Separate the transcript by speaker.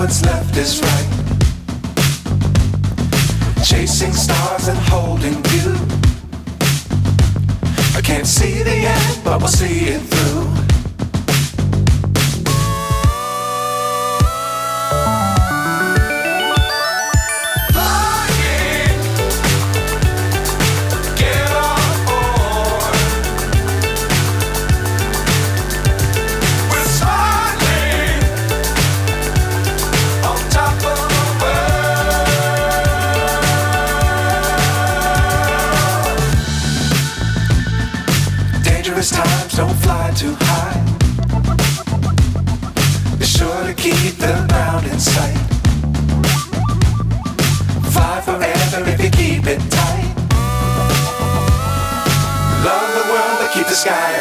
Speaker 1: what's left is right. Chasing stars and holding you. I can't see the end, but we'll see it through. Times don't fly too high. Be sure to keep the ground in sight. Fly forever if you keep it tight. Love the world but keep the sky